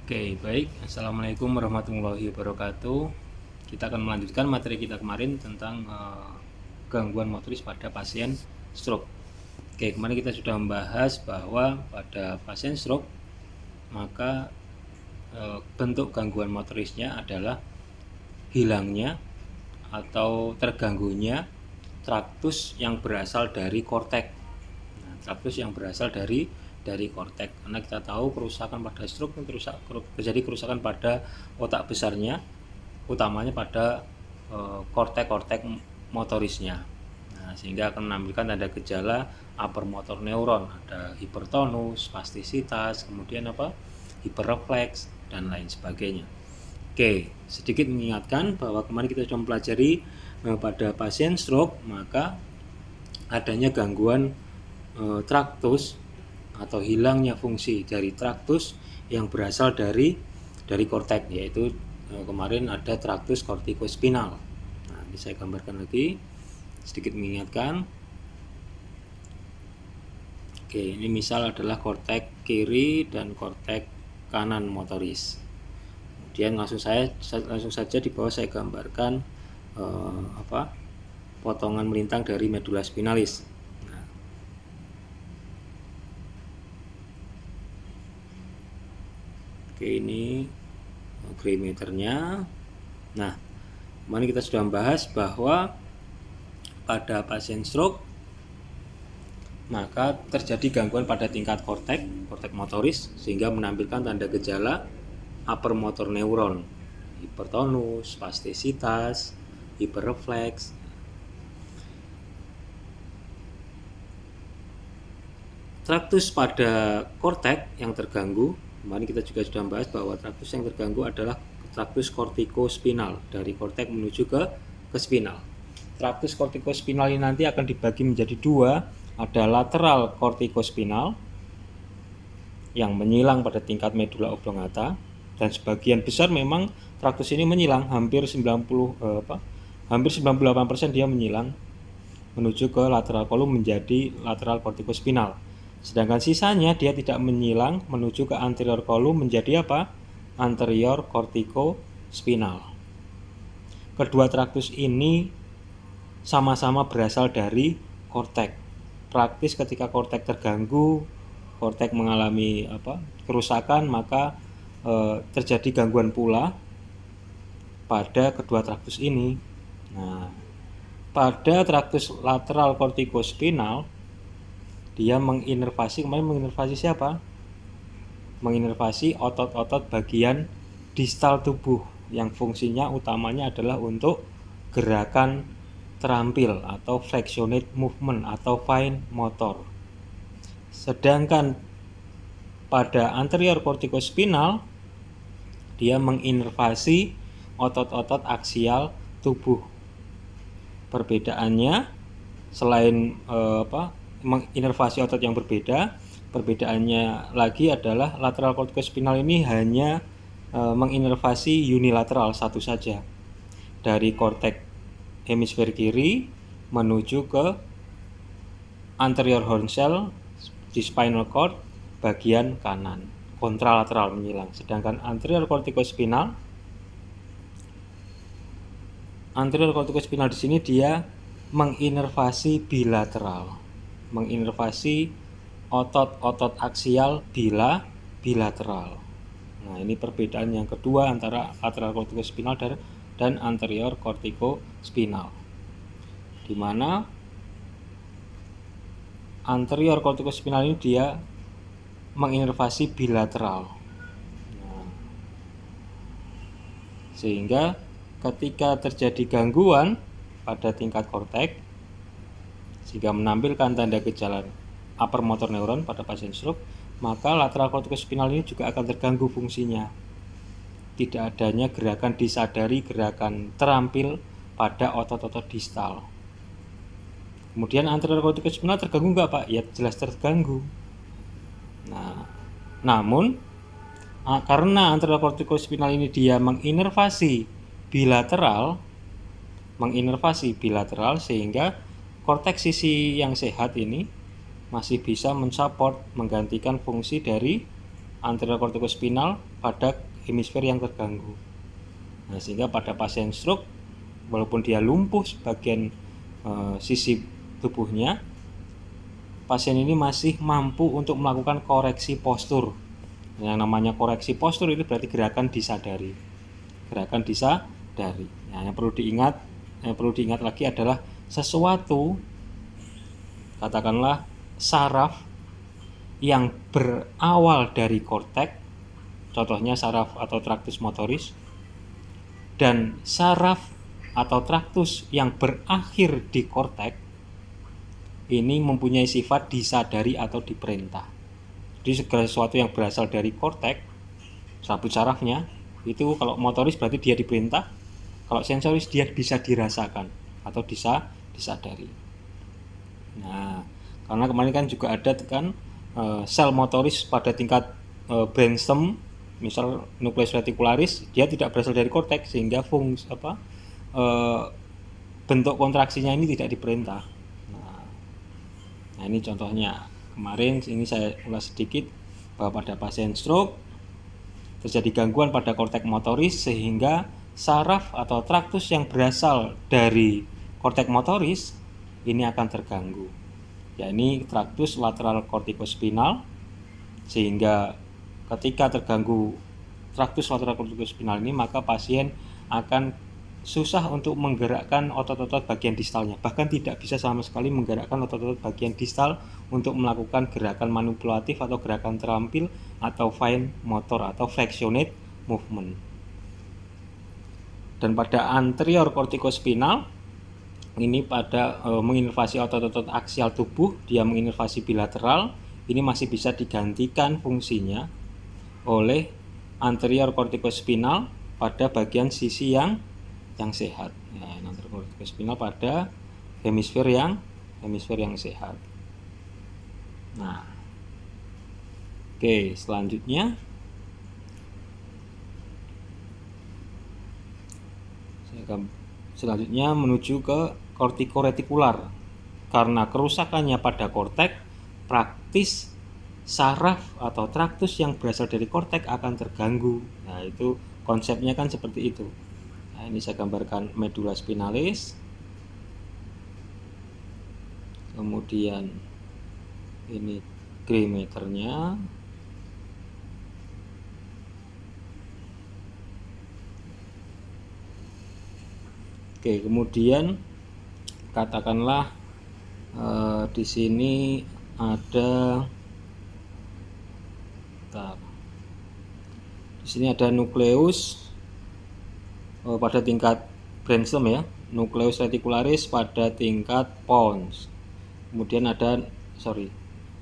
Oke, baik. Assalamualaikum warahmatullahi wabarakatuh. Kita akan melanjutkan materi kita kemarin tentang gangguan motoris pada pasien stroke. Oke, kemarin kita sudah membahas bahwa pada pasien stroke maka bentuk gangguan motorisnya adalah hilangnya atau terganggunya traktus yang berasal dari korteks. Traktus yang berasal dari korteks, karena kita tahu kerusakan pada stroke terjadi kerusakan pada otak besarnya, utamanya pada korteks motorisnya. Nah, sehingga akan menampilkan tanda gejala upper motor neuron, ada hipertonus, spastisitas, kemudian hiperrefleks dan lain sebagainya. Oke, sedikit mengingatkan bahwa kemarin kita sudah mempelajari pada pasien stroke maka adanya gangguan traktus atau hilangnya fungsi dari traktus yang berasal dari korteks, yaitu kemarin ada traktus kortikospinal. Nah, ini saya gambarkan lagi sedikit mengingatkan. Oke, ini misal adalah korteks kiri dan korteks kanan motoris. Kemudian langsung saja di bawah saya gambarkan potongan melintang dari medula spinalis. Oke, ini gray matternya. Nah, kemarin kita sudah membahas bahwa pada pasien stroke maka terjadi gangguan pada tingkat korteks motoris sehingga menampilkan tanda gejala upper motor neuron, hipertonus, spastisitas, hiperrefleks. Traktus pada korteks yang terganggu, kemarin kita juga sudah membahas bahwa traktus yang terganggu adalah traktus kortikospinal, dari korteks menuju ke spinal. Traktus kortikospinal ini nanti akan dibagi menjadi dua, ada lateral kortikospinal yang menyilang pada tingkat medula oblongata, dan sebagian besar memang traktus ini menyilang, hampir 98% dia menyilang menuju ke lateral kolum menjadi lateral kortikospinal. Sedangkan sisanya dia tidak menyilang menuju ke anterior kolum menjadi anterior kortikospinal. Kedua traktus ini sama-sama berasal dari korteks. Praktis ketika korteks terganggu, korteks mengalami kerusakan, maka terjadi gangguan pula pada kedua traktus ini. Nah, pada traktus lateral kortikospinal dia menginervasi siapa? Menginervasi otot-otot bagian distal tubuh yang fungsinya utamanya adalah untuk gerakan terampil atau flexionate movement atau fine motor. Sedangkan pada anterior kortikospinal dia menginervasi otot-otot aksial tubuh. Perbedaannya selain menginervasi otot yang berbeda, perbedaannya lagi adalah lateral kortikospinal ini hanya menginervasi unilateral satu saja, dari korteks hemisfer kiri menuju ke anterior horn cell di spinal cord bagian kanan, kontralateral menyilang. Sedangkan anterior kortikospinal di sini dia menginervasi bilateral, menginervasi otot-otot aksial bilateral. Nah, ini perbedaan yang kedua antara lateral kortikospinal dan anterior kortikospinal, di mana anterior kortikospinal ini dia menginervasi bilateral. Nah, sehingga ketika terjadi gangguan pada tingkat korteks sehingga menampilkan tanda gejala upper motor neuron pada pasien stroke, maka lateral kortikospinal ini juga akan terganggu fungsinya. Tidak adanya gerakan disadari, gerakan terampil pada otot-otot distal. Kemudian anterior kortikospinal terganggu nggak, Pak? Ya, jelas terganggu. Nah, namun karena anterior kortikospinal ini dia menginervasi bilateral sehingga korteks sisi yang sehat ini masih bisa mensupport, menggantikan fungsi dari anterior corticospinal pada hemisfer yang terganggu. Nah, sehingga pada pasien stroke, walaupun dia lumpuh sebagian sisi tubuhnya, pasien ini masih mampu untuk melakukan koreksi postur. Yang namanya koreksi postur itu berarti gerakan disadari. Gerakan disadari. Nah, yang perlu diingat lagi adalah sesuatu, katakanlah saraf yang berawal dari korteks, contohnya saraf atau traktus motoris, dan saraf atau traktus yang berakhir di korteks ini mempunyai sifat disadari atau diperintah. Jadi segala sesuatu yang berasal dari korteks, sabut sarafnya, itu kalau motoris berarti dia diperintah, kalau sensoris dia bisa dirasakan atau disadari. Nah, karena kemarin kan juga ada kan sel motoris pada tingkat brainstem, misal nukleus reticularis, dia tidak berasal dari korteks sehingga bentuk kontraksinya ini tidak diperintah. Nah, ini contohnya. Kemarin ini saya ulas sedikit bahwa pada pasien stroke terjadi gangguan pada korteks motoris sehingga saraf atau traktus yang berasal dari korteks motoris ini akan terganggu. Ya, ini traktus lateral corticospinal, sehingga ketika terganggu traktus lateral corticospinal ini maka pasien akan susah untuk menggerakkan otot-otot bagian distalnya, bahkan tidak bisa sama sekali menggerakkan otot-otot bagian distal untuk melakukan gerakan manipulatif atau gerakan terampil atau fine motor atau fractionate movement. Dan pada anterior corticospinal ini pada menginervasi otot-otot aksial tubuh, dia menginervasi bilateral, ini masih bisa digantikan fungsinya oleh anterior corticospinal pada bagian sisi yang sehat. Nah, anterior corticospinal pada hemisfer yang sehat. Nah, oke, selanjutnya menuju ke kortikoretikular. Karena kerusakannya pada korteks, praktis saraf atau traktus yang berasal dari korteks akan terganggu. Nah, itu konsepnya kan seperti itu. Nah, ini saya gambarkan medula spinalis, kemudian ini gray matternya, oke, kemudian katakanlah di sini ada nukleus pada tingkat brainstem ya, nukleus reticularis pada tingkat pons. Kemudian ada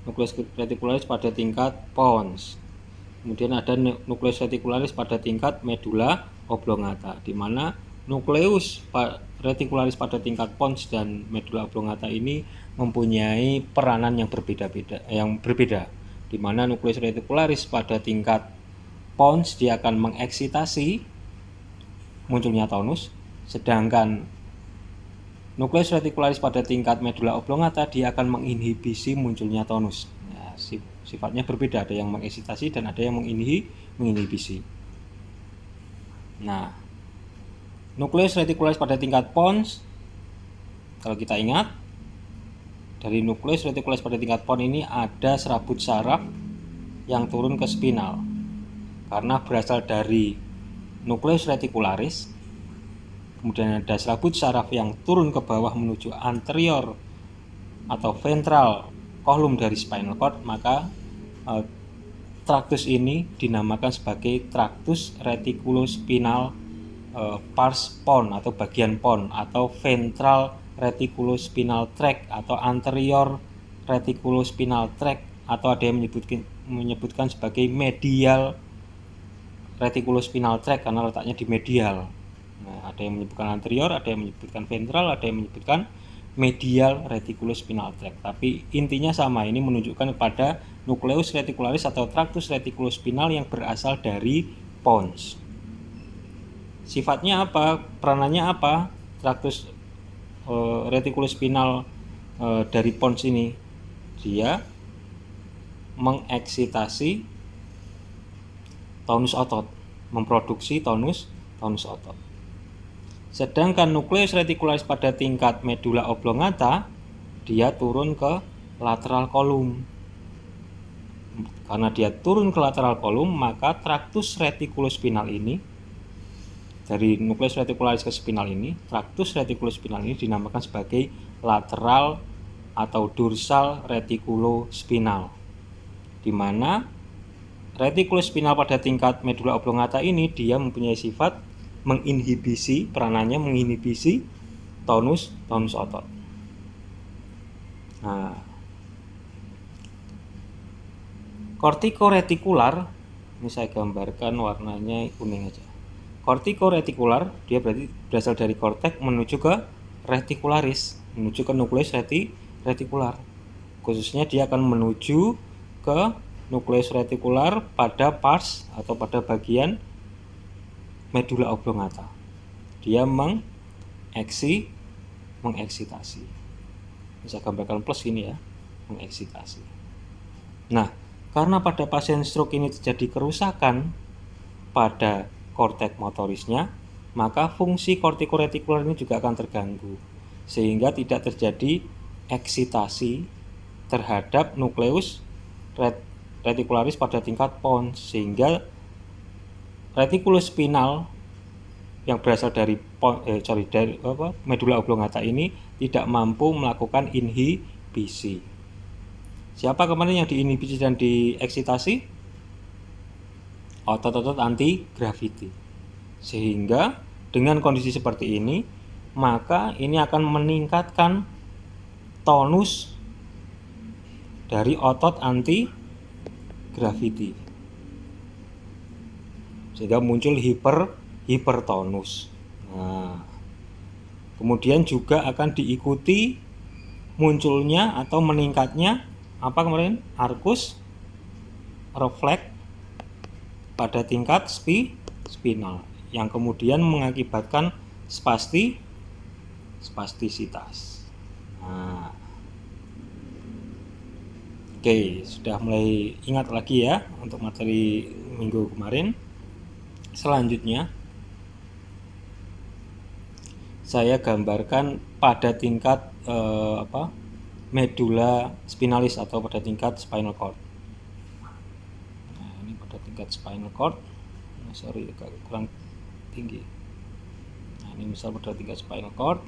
nukleus reticularis pada tingkat pons. Kemudian ada nukleus reticularis pada tingkat medula oblongata, di mana nukleus reticularis pada tingkat pons dan medula oblongata ini mempunyai peranan yang berbeda, di mana nukleus reticularis pada tingkat pons dia akan mengeksitasi munculnya tonus, sedangkan nukleus reticularis pada tingkat medula oblongata dia akan menginhibisi munculnya tonus. Nah, sifatnya berbeda, ada yang mengeksitasi dan ada yang menginhibisi. Nah, nukleus reticularis pada tingkat pons, kalau kita ingat, dari nukleus reticularis pada tingkat pons ini ada serabut saraf yang turun ke spinal. Karena berasal dari nukleus reticularis, kemudian ada serabut saraf yang turun ke bawah menuju anterior atau ventral kolum dari spinal cord, maka traktus ini dinamakan sebagai traktus reticulospinal pars pons atau bagian pons, atau ventral reticulospinal tract atau anterior reticulospinal tract, atau ada yang menyebutkan sebagai medial reticulospinal tract karena letaknya di medial. Nah, ada yang menyebutkan anterior, ada yang menyebutkan ventral, ada yang menyebutkan medial reticulospinal tract. Tapi intinya sama, ini menunjukkan kepada nukleus reticularis atau traktus reticulospinal yang berasal dari pons. Sifatnya apa? Peranannya apa? Traktus reticulospinal dari pons ini, dia mengeksitasi tonus otot, memproduksi tonus otot. Sedangkan nukleus retikularis pada tingkat medula oblongata dia turun ke lateral kolum. Karena dia turun ke lateral kolum, maka traktus retikulospinal ini, dari nukleus retikularis ke spinal ini, traktus retikulospinal ini dinamakan sebagai lateral atau dorsal retikulospinal, di mana retikulospinal pada tingkat medula oblongata ini dia mempunyai sifat menginhibisi, peranannya menginhibisi tonus otot. Nah, kortikoretikular, ini saya gambarkan warnanya kuning aja. Kortikoretikular dia berarti berasal dari kortek menuju ke retikularis, menuju ke nukleus retikular. Khususnya dia akan menuju ke nukleus retikular pada pars atau pada bagian medula oblongata. Dia mengeksitasi. Bisa gambarkan plus ini ya, mengeksitasi. Nah, karena pada pasien stroke ini terjadi kerusakan pada kortek motorisnya, maka fungsi kortikoretikular ini juga akan terganggu, sehingga tidak terjadi eksitasi terhadap nukleus retikularis pada tingkat pons, sehingga retikulospinal yang berasal dari medula oblongata ini tidak mampu melakukan inhibisi. Siapa kemarin yang diinhibisi dan dieksitasi? Otot-otot anti gravity. Sehingga dengan kondisi seperti ini, maka ini akan meningkatkan tonus dari otot anti gravity, sehingga muncul hipertonus. Nah, kemudian juga akan diikuti munculnya atau meningkatnya apa kemarin? Arcus refleks pada tingkat spinal yang kemudian mengakibatkan spastisitas. Nah, oke, sudah mulai ingat lagi ya untuk materi minggu kemarin. Selanjutnya saya gambarkan pada tingkat medula spinalis atau pada tingkat spinal cord. Tingkat spinal cord, agak kurang tinggi. Nah, ini misal pada tingkat spinal cord.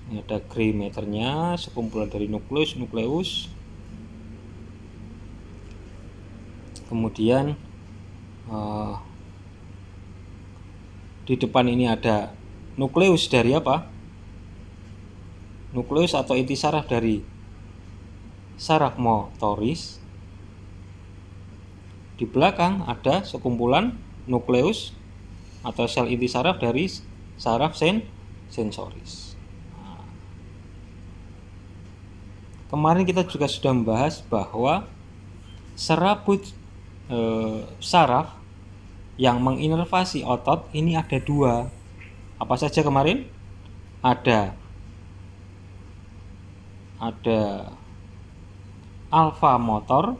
Ini ada gray matternya, sekumpulan dari nukleus. Kemudian di depan ini ada nukleus dari apa? Nukleus atau inti saraf dari saraf motoris. Di belakang ada sekumpulan nukleus atau sel inti saraf dari saraf sensoris. Nah, kemarin kita juga sudah membahas bahwa serabut saraf yang menginervasi otot ini ada dua. Apa saja kemarin? Ada alfa motor,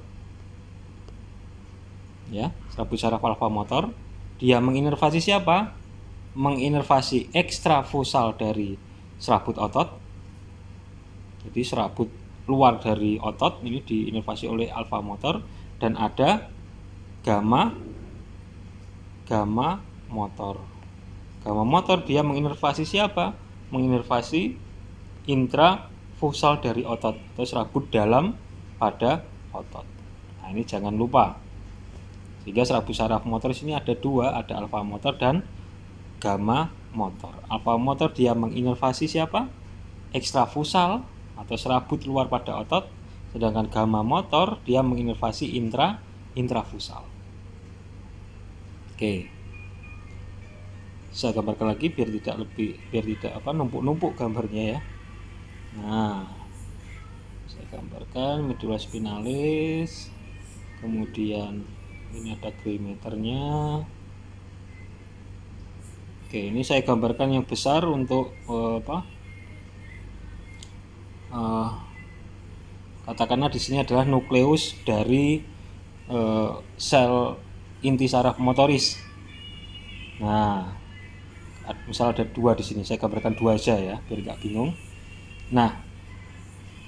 ya, serabut saraf alfa motor. Dia menginervasi siapa? Menginervasi ekstravusal dari serabut otot. Jadi serabut luar dari otot ini diinervasi oleh alfa motor. Dan ada gamma motor. Gamma motor dia menginervasi siapa? Menginervasi intrafusal dari otot atau serabut dalam pada otot. Nah, ini jangan lupa. Sehingga serabut saraf motor di sini ada dua, ada alfa motor dan gamma motor. Alfa motor dia menginervasi siapa? Ekstravusal atau serabut luar pada otot, sedangkan gamma motor dia menginervasi intrafusal. Oke. Saya gambarkan lagi biar tidak numpuk-numpuk gambarnya ya. Nah, saya gambarkan medula spinalis, kemudian ini ada gray matternya. Oke, ini saya gambarkan yang besar untuk Katakanlah di sini adalah nukleus dari sel inti saraf motoris. Nah, misal ada 2 di sini, saya gambarkan 2 aja ya biar nggak bingung. Nah,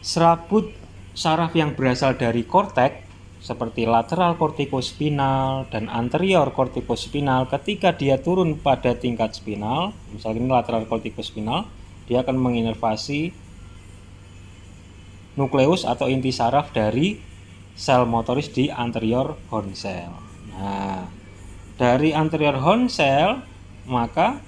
serabut saraf yang berasal dari korteks seperti lateral kortikospinal dan anterior kortikospinal, ketika dia turun pada tingkat spinal, misalnya ini lateral kortikospinal, dia akan menginervasi nukleus atau inti saraf dari sel motoris di anterior horn cell. Nah, dari anterior horn cell maka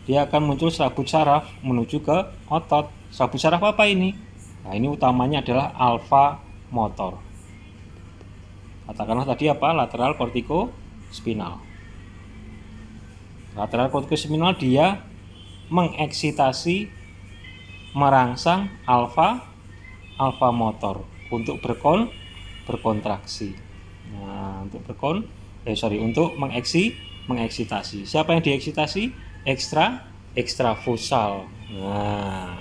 dia akan muncul serabut saraf menuju ke otot. Serabut saraf apa ini? Nah, ini utamanya adalah alfa motor. Katakanlah tadi apa? Lateral kortikospinal. Lateral kortikospinal dia mengeksitasi, merangsang alfa motor untuk berkontraksi. Nah, untuk mengeksitasi. Siapa yang dieksitasi? Ekstravusal. Nah,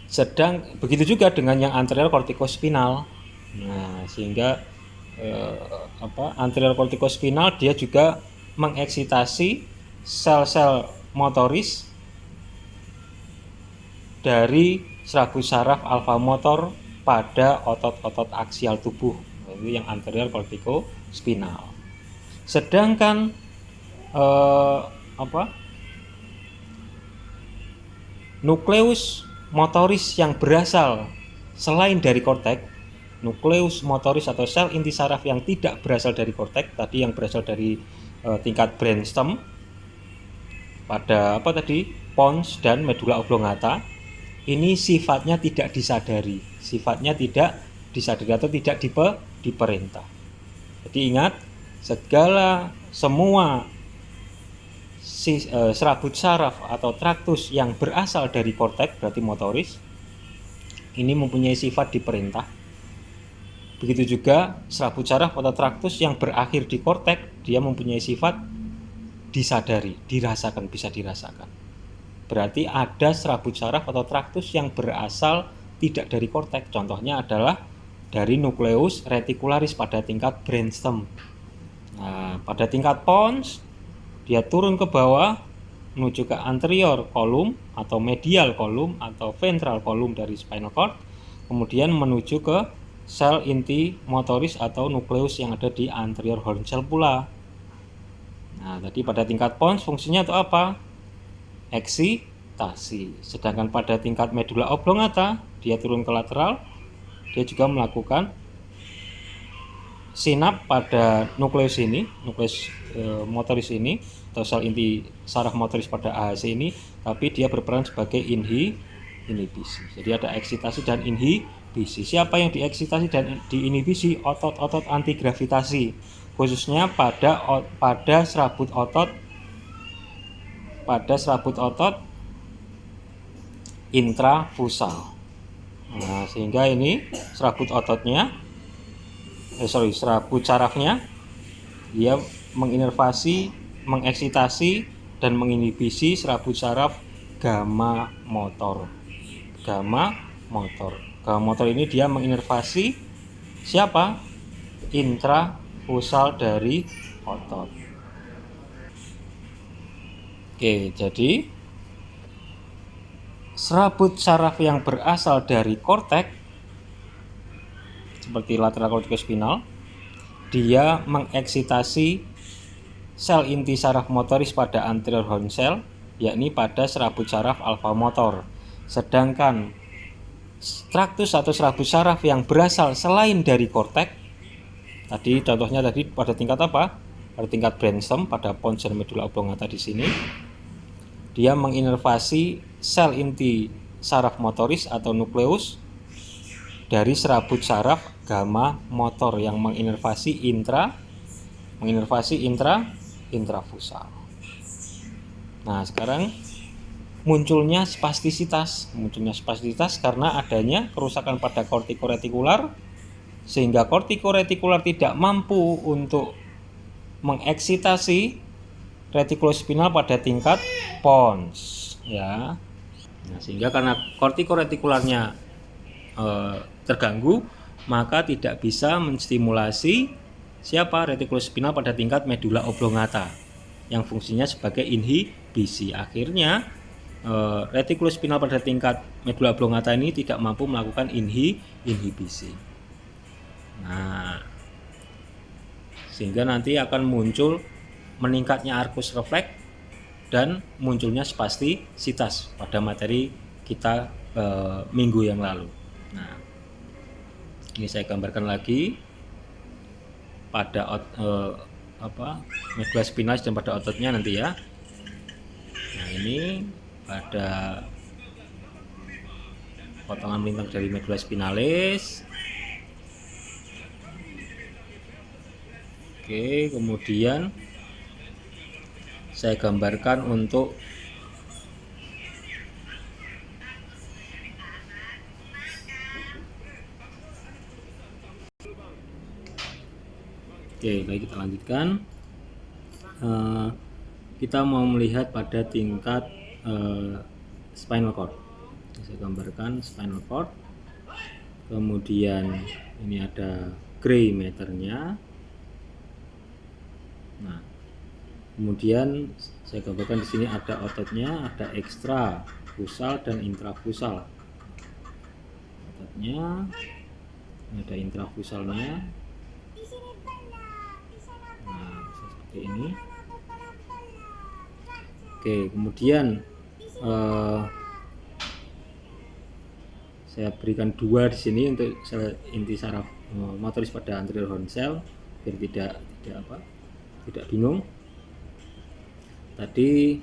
sedang begitu juga dengan yang anterior kortikospinal. Nah, sehingga anterior kortikospinal dia juga mengeksitasi sel-sel motoris dari serabut saraf alfa motor pada otot-otot aksial tubuh, itu yang anterior kortikospinal. Sedangkan nukleus motoris yang berasal selain dari korteks, nukleus motoris atau sel inti saraf yang tidak berasal dari korteks, tadi yang berasal dari tingkat brainstem pada pons dan medula oblongata, ini sifatnya tidak disadari atau tidak diperintah. Jadi ingat, semua serabut saraf atau traktus yang berasal dari korteks, berarti motoris, ini mempunyai sifat diperintah. Begitu juga serabut saraf atau traktus yang berakhir di korteks, dia mempunyai sifat disadari, bisa dirasakan. Berarti ada serabut saraf atau traktus yang berasal tidak dari korteks. Contohnya adalah dari nukleus reticularis pada tingkat brainstem. Nah, pada tingkat pons dia turun ke bawah menuju ke anterior kolum atau medial kolum atau ventral kolum dari spinal cord, kemudian menuju ke sel inti motoris atau nukleus yang ada di anterior horn cell pula. Nah, tadi pada tingkat pons fungsinya itu apa? Eksitasi. Sedangkan pada tingkat medula oblongata dia turun ke lateral, dia juga melakukan sinap pada nukleus ini, nukleus motoris ini atau sel inti saraf motoris pada AHC ini, tapi dia berperan sebagai inhibisi. Jadi ada eksitasi dan inhibisi. Siapa yang dieksitasi dan diinhibisi? Otot-otot anti gravitasi, khususnya pada serabut otot intravusal. Nah, sehingga ini serabut sarafnya dia menginervasi, mengeksitasi dan menginhibisi serabut saraf gamma motor. Gamma motor ini dia menginervasi siapa? Intravusal dari otot. Oke, jadi serabut saraf yang berasal dari korteks seperti lateral kortikospinal, dia mengeksitasi sel inti saraf motoris pada anterior horn cell, yakni pada serabut saraf alfa motor. Sedangkan traktus atau serabut saraf yang berasal selain dari korteks, tadi contohnya pada tingkat apa? Pada tingkat brainstem, pada pons dan medula oblongata di sini, dia menginervasi sel inti saraf motoris atau nukleus dari serabut saraf gamma motor yang menginervasi intravusal. Nah, sekarang munculnya spastisitas karena adanya kerusakan pada kortikoretikular, sehingga kortikoretikular tidak mampu untuk mengeksitasi retikulospinal pada tingkat pons, ya. Nah, sehingga karena kortikoretikularnya terganggu, maka tidak bisa menstimulasi siapa retikulus spinal pada tingkat medula oblongata yang fungsinya sebagai inhibisi. Akhirnya retikulus spinal pada tingkat medula oblongata ini tidak mampu melakukan inhibisi. Nah, sehingga nanti akan muncul meningkatnya arkus refleks dan munculnya spastisitas pada materi kita minggu yang lalu. Nah, ini saya gambarkan lagi pada medula spinalis dan pada ototnya nanti ya. Nah, ini pada potongan melintang dari medula spinalis. Oke, kemudian saya gambarkan untuk baik, kita lanjutkan. Kita mau melihat pada tingkat spinal cord. Saya gambarkan spinal cord. Kemudian ini ada gray matternya. Nah, kemudian saya gambarkan di sini ada ototnya, ada ekstrafusal dan intrafusalnya. Ototnya, ini ada intrafusalnya. Nah, seperti ini. Oke, kemudian saya berikan 2 di sini untuk sel inti saraf motoris pada anterior horn cell biar tidak bingung. Tadi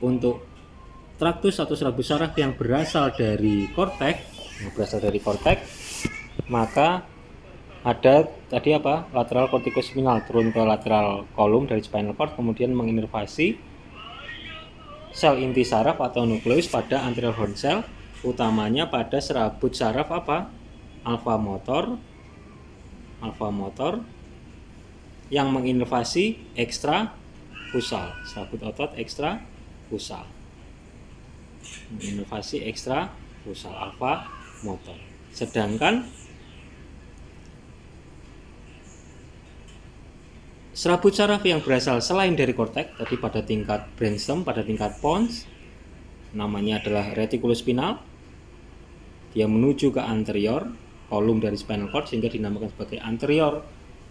untuk traktus atau serabut saraf yang berasal dari korteks, maka ada tadi lateral corticospinal turun ke lateral kolum dari spinal cord, kemudian menginervasi sel inti saraf atau nukleus pada anterior horn cell, utamanya pada serabut saraf alfa motor yang menginervasi ekstrafusal, serabut otot ekstrafusal, menginervasi ekstrafusal alfa motor. Sedangkan serabut saraf yang berasal selain dari korteks, tadi pada tingkat brainstem, pada tingkat pons, namanya adalah retikulus spinal. Dia menuju ke anterior kolum dari spinal cord sehingga dinamakan sebagai anterior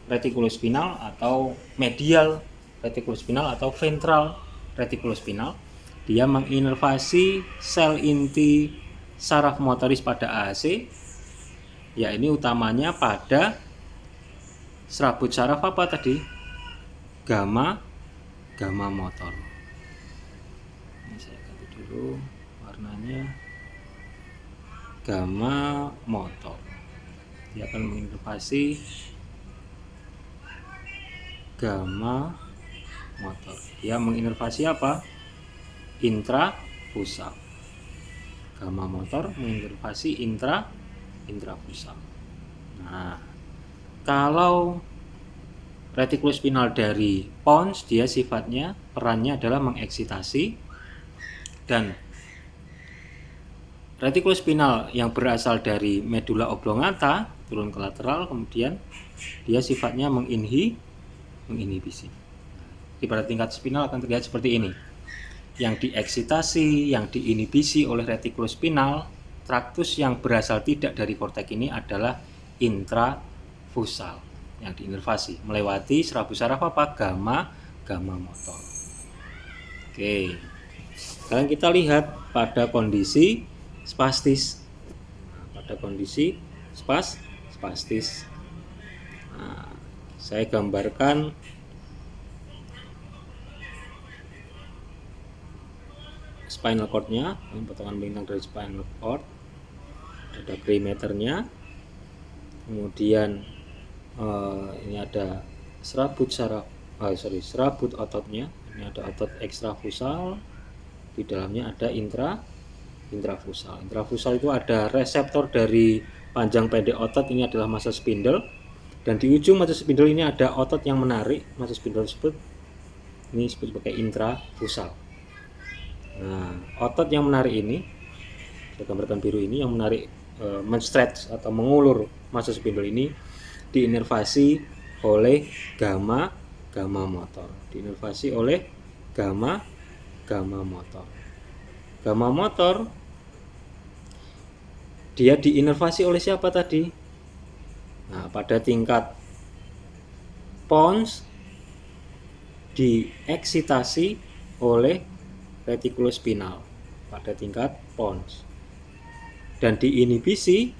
retikulus spinal atau medial retikulus spinal atau ventral retikulus spinal. Dia menginervasi sel inti saraf motoris pada AAC. Ya, ini utamanya pada serabut saraf tadi? Gamma motor. Ini saya ganti dulu warnanya. Gamma motor. Dia akan menginervasi gamma motor. Dia menginervasi intrafusal. Gamma motor menginervasi intrafusal. Nah, kalau retikulus spinal dari pons, dia sifatnya perannya adalah mengeksitasi, dan retikulus spinal yang berasal dari medula oblongata turun ke lateral, kemudian dia sifatnya menginhibisi. Di pada tingkat spinal akan terlihat seperti ini. Yang dieksitasi, yang diinhibisi oleh retikulus spinal, traktus yang berasal tidak dari korteks ini adalah intrafusal yang diinervasi melewati serabut saraf gamma motor. Oke. Sekarang kita lihat pada kondisi spastis. Pada kondisi spastis. Nah, saya gambarkan spinal cord-nya, potongan melintang dari spinal cord. Ada gray matter-nya. Kemudian ini ada serabut ototnya. Ini ada otot ekstrafusal, di dalamnya ada intrafusal. Intrafusal itu ada reseptor dari panjang pendek otot, ini adalah massa spindle, dan di ujung massa spindle ini ada otot yang menarik massa spindle tersebut, ini disebut sebagai intrafusal. Nah, otot yang menarik ini, saya gambarkan biru ini, yang menarik menstretch atau mengulur massa spindle ini diinervasi oleh gamma motor. Diinervasi oleh gamma motor. Gamma motor dia diinervasi oleh siapa tadi? Nah, pada tingkat pons dieksitasi oleh retikulospinal pada tingkat pons dan diinhibisi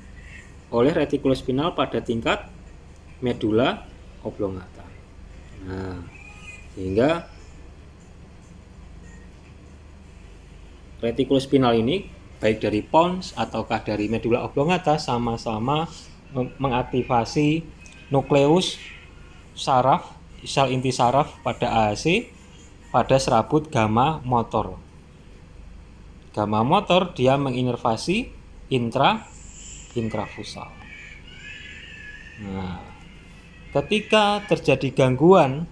oleh retikulospinal pada tingkat medula oblongata. Nah, sehingga retikulospinal ini baik dari pons ataukah dari medula oblongata sama-sama mengaktifasi nukleus saraf, sel inti saraf pada AHC pada serabut gamma motor. Gamma motor dia menginervasi intrafusal. Nah, ketika terjadi gangguan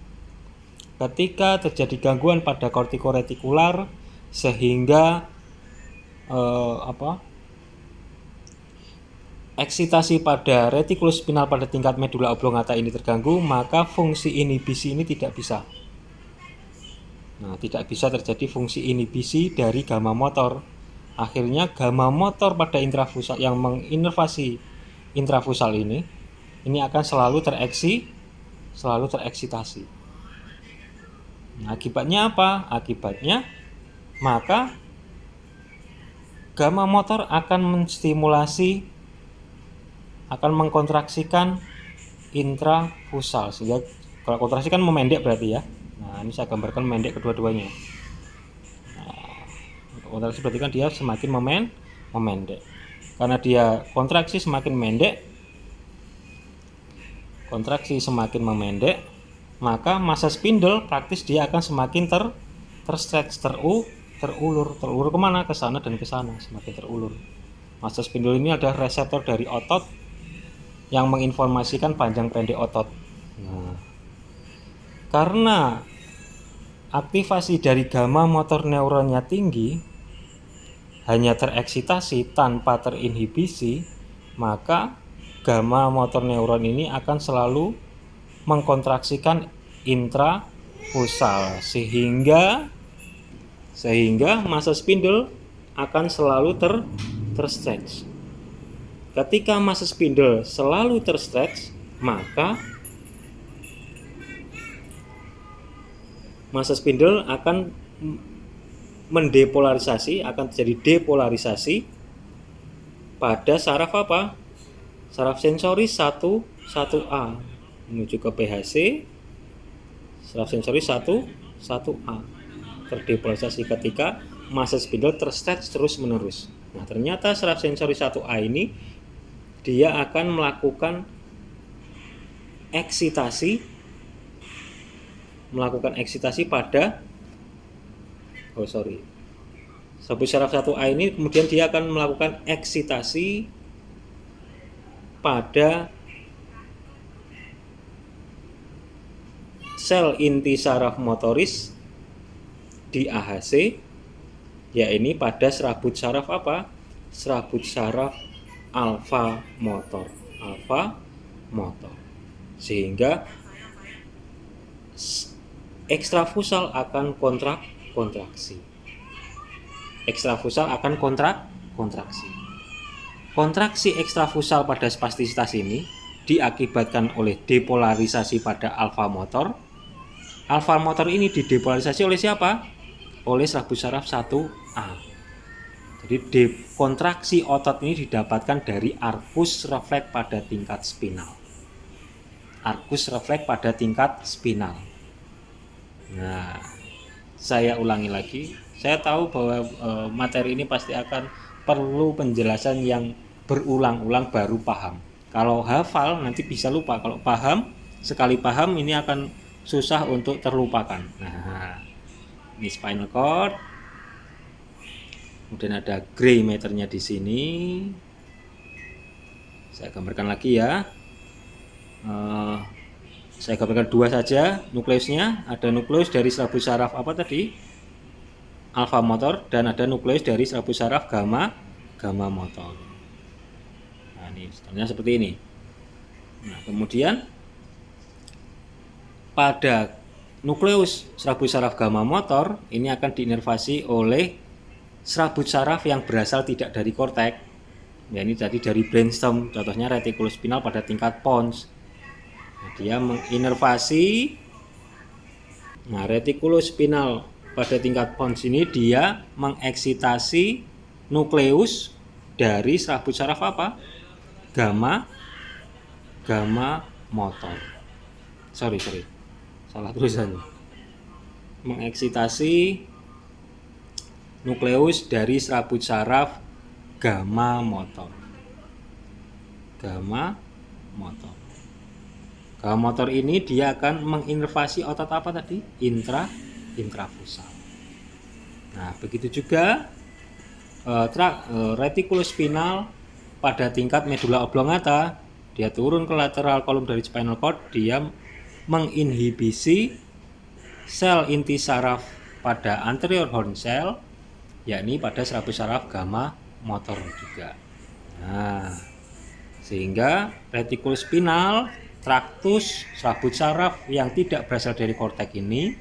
pada kortikoretikular sehingga eksitasi pada retikulospinal pada tingkat medula oblongata ini terganggu, maka fungsi inhibisi ini tidak bisa. Nah, tidak bisa terjadi fungsi inhibisi dari gamma motor. Akhirnya gamma motor pada intrafusal yang menginervasi intrafusal ini akan selalu tereksitasi. Nah, akibatnya apa? Akibatnya maka gamma motor akan mengkontraksikan intrafusal, sehingga kalau kontraksi kan memendek berarti ya. Nah, ini saya gambarkan memendek kedua-duanya. Nah, kontraksi berarti kan dia semakin memendek. Karena dia kontraksi semakin memendek, maka massa spindle praktis dia akan semakin terstretch, terulur kemana? Ke sana dan ke sana, semakin terulur. Massa spindle ini adalah reseptor dari otot yang menginformasikan panjang pendek otot. Nah, karena aktivasi dari gamma motor neuronnya tinggi, hanya tereksitasi tanpa terinhibisi, maka gamma motor neuron ini akan selalu mengkontraksikan intrafusal sehingga massa spindle akan selalu terstretch. Ketika massa spindle selalu terstretch, maka massa spindle akan mendepolarisasi, akan terjadi depolarisasi pada saraf apa? Saraf sensoris 1A menuju ke PHC. Saraf sensoris 1A terdepolarisasi ketika massa spindle terstretch terus-menerus. Nah, ternyata saraf sensoris 1A ini dia akan melakukan eksitasi pada sabut saraf 1A ini kemudian dia akan melakukan eksitasi pada sel inti saraf motoris di AHC, yaitu pada serabut saraf apa? Serabut saraf alfa motor. Sehingga ekstrafusal akan kontraksi. Kontraksi ekstrafusal pada spastisitas ini diakibatkan oleh depolarisasi pada alfa motor. Alfa motor ini didepolarisasi oleh siapa? Oleh serabut saraf 1A. Jadi kontraksi otot ini didapatkan dari arcus refleks pada tingkat spinal. Nah, saya ulangi lagi. Saya tahu bahwa materi ini pasti akan perlu penjelasan yang berulang-ulang baru paham. Kalau hafal nanti bisa lupa. Kalau paham, sekali paham ini akan susah untuk terlupakan. Nah, ini spinal cord. Kemudian ada gray matternya di sini. Saya gambarkan lagi ya. Saya gambarkan dua saja nukleusnya. Ada nukleus dari serabut saraf apa tadi? Alfa motor, dan ada nukleus dari serabut saraf gamma motor. ini contohnya seperti ini. Nah, kemudian pada nukleus serabut saraf gamma motor ini akan diinervasi oleh serabut saraf yang berasal tidak dari korteks. Ya, ini tadi dari brainstem, contohnya retikulus spinal pada tingkat pons. Nah, dia menginervasi. Nah, retikulus spinal pada tingkat pons ini dia mengeksitasi nukleus dari serabut saraf apa? Gamma motor. Sorry. Salah tulisan. Mengeksitasi nukleus dari serabut saraf gamma motor. Gamma motor ini dia akan menginervasi otot apa tadi? Intrafusal. Nah, begitu juga retikulus spinal pada tingkat medula oblongata, dia turun ke lateral kolom dari spinal cord, dia menginhibisi sel inti saraf pada anterior horn cell, yakni pada serabut saraf gamma motor juga. Nah, sehingga retikulus spinal, traktus, serabut saraf yang tidak berasal dari korteks ini,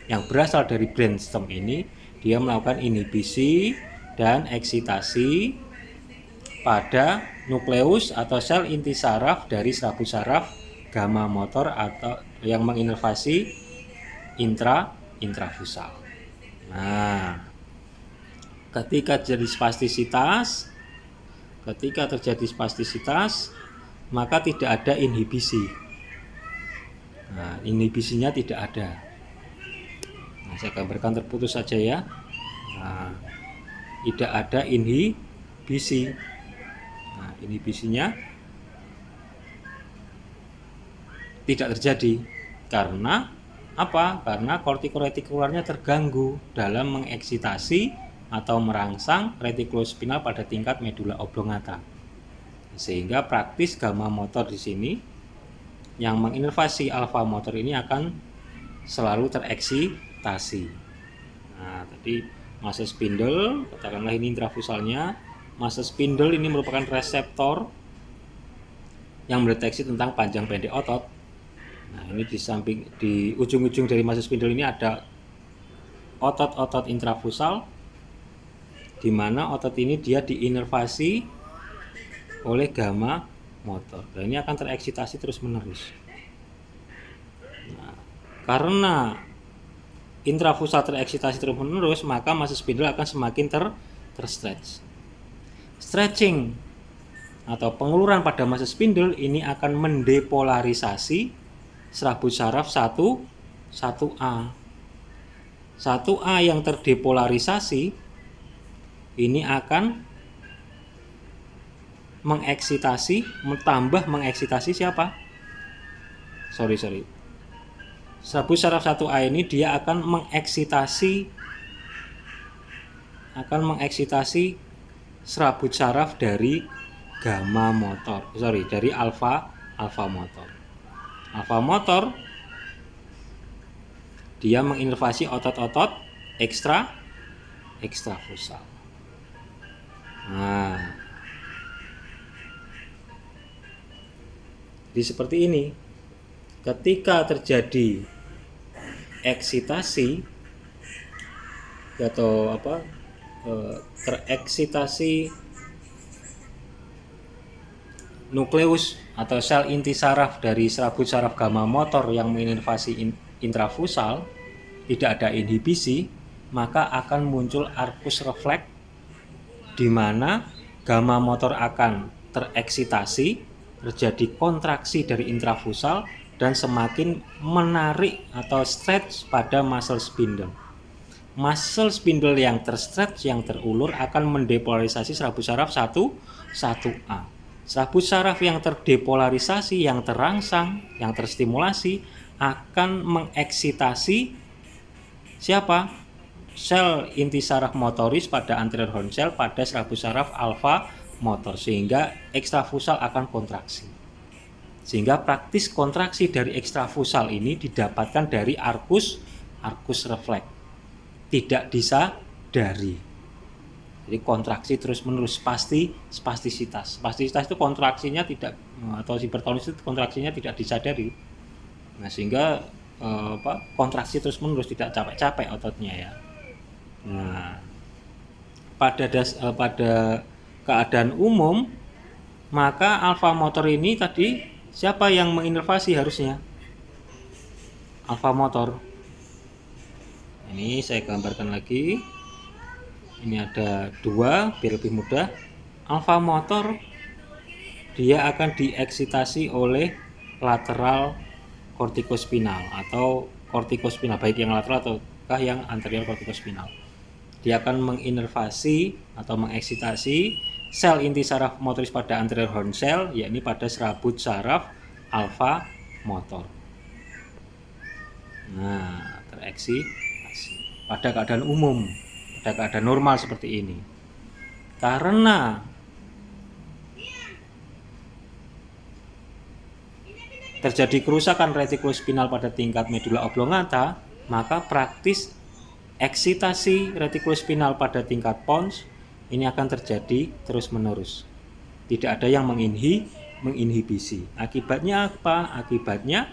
yang berasal dari brainstem ini, dia melakukan inhibisi dan eksitasi pada nukleus atau sel inti saraf dari serabut saraf gamma motor atau yang menginervasi intrafusal. Nah, ketika terjadi spastisitas, maka tidak ada inhibisi. Nah, inhibisinya tidak ada. Nah, saya gambarkan terputus saja ya. Nah, tidak ada inhibisi. Nah, inhibisinya tidak terjadi. Karena apa? Karena kortikoretikularnya terganggu dalam mengeksitasi atau merangsang retikulus spinal pada tingkat medula oblongata. Sehingga praktis gamma motor di sini yang menginervasi alfa motor ini akan selalu tereksitasi. Nah, tadi massa spindle, katakanlah ini intrafusalnya. Massa spindle ini merupakan reseptor yang mendeteksi tentang panjang pendek otot. Nah, ini di ujung-ujung dari massa spindle ini ada otot-otot intrafusal, di mana otot ini dia diinervasi oleh gamma motor. Dan ini akan tereksitasi terus-menerus. Nah, karena intrafusal tereksitasi terus-menerus, maka massa spindle akan semakin terstretch. Stretching atau penguluran pada massa spindle ini akan mendepolarisasi serabut saraf 1A. 1A yang terdepolarisasi ini akan mengeksitasi siapa? Sorry. Serabut saraf 1A ini dia akan mengeksitasi serabut saraf dari gamma motor. Dari alfa motor. Alfa motor dia menginervasi otot-otot ekstrafusal. Nah, jadi seperti ini. Ketika terjadi eksitasi atau tereksitasi nukleus atau sel inti saraf dari serabut saraf gamma motor yang menginervasi intrafusal, tidak ada inhibisi, maka akan muncul arcus refleks di mana gamma motor akan tereksitasi, terjadi kontraksi dari intrafusal dan semakin menarik atau stretch pada muscle spindle. Muscle spindle yang terstretch, yang terulur akan mendepolarisasi serabut saraf 1A. Serabut saraf yang terdepolarisasi, yang terangsang, yang terstimulasi akan mengeksitasi siapa? Sel inti saraf motoris pada anterior horn cell pada serabut saraf alfa motor, sehingga ekstrafusal akan kontraksi. Sehingga praktis kontraksi dari ekstrafusal ini didapatkan dari arcus refleks, tidak disadari. Jadi kontraksi terus-menerus, spastisitas. Spastisitas itu kontraksinya tidak, atau hipertonus itu kontraksinya tidak disadari. Nah, sehingga kontraksi terus-menerus, tidak capek-capek ototnya ya. Nah, pada keadaan umum, maka alfa motor ini tadi siapa yang menginervasi harusnya? Alfa motor. Ini saya gambarkan lagi. Ini ada dua biar lebih mudah. Alfa motor dia akan dieksitasi oleh lateral kortikospinal atau kortikospinal, baik yang lateral ataukah yang anterior kortikospinal. Dia akan menginervasi atau mengeksitasi sel inti saraf motoris pada anterior horn cell, yakni pada serabut saraf alfa motor. Nah, tereksitasi pada keadaan umum, pada keadaan normal seperti ini. Karena terjadi kerusakan retikulospinal pada tingkat medula oblongata, maka praktis eksitasi retikulospinal pada tingkat pons ini akan terjadi terus-menerus. Tidak ada yang menginhibisi. Akibatnya apa? Akibatnya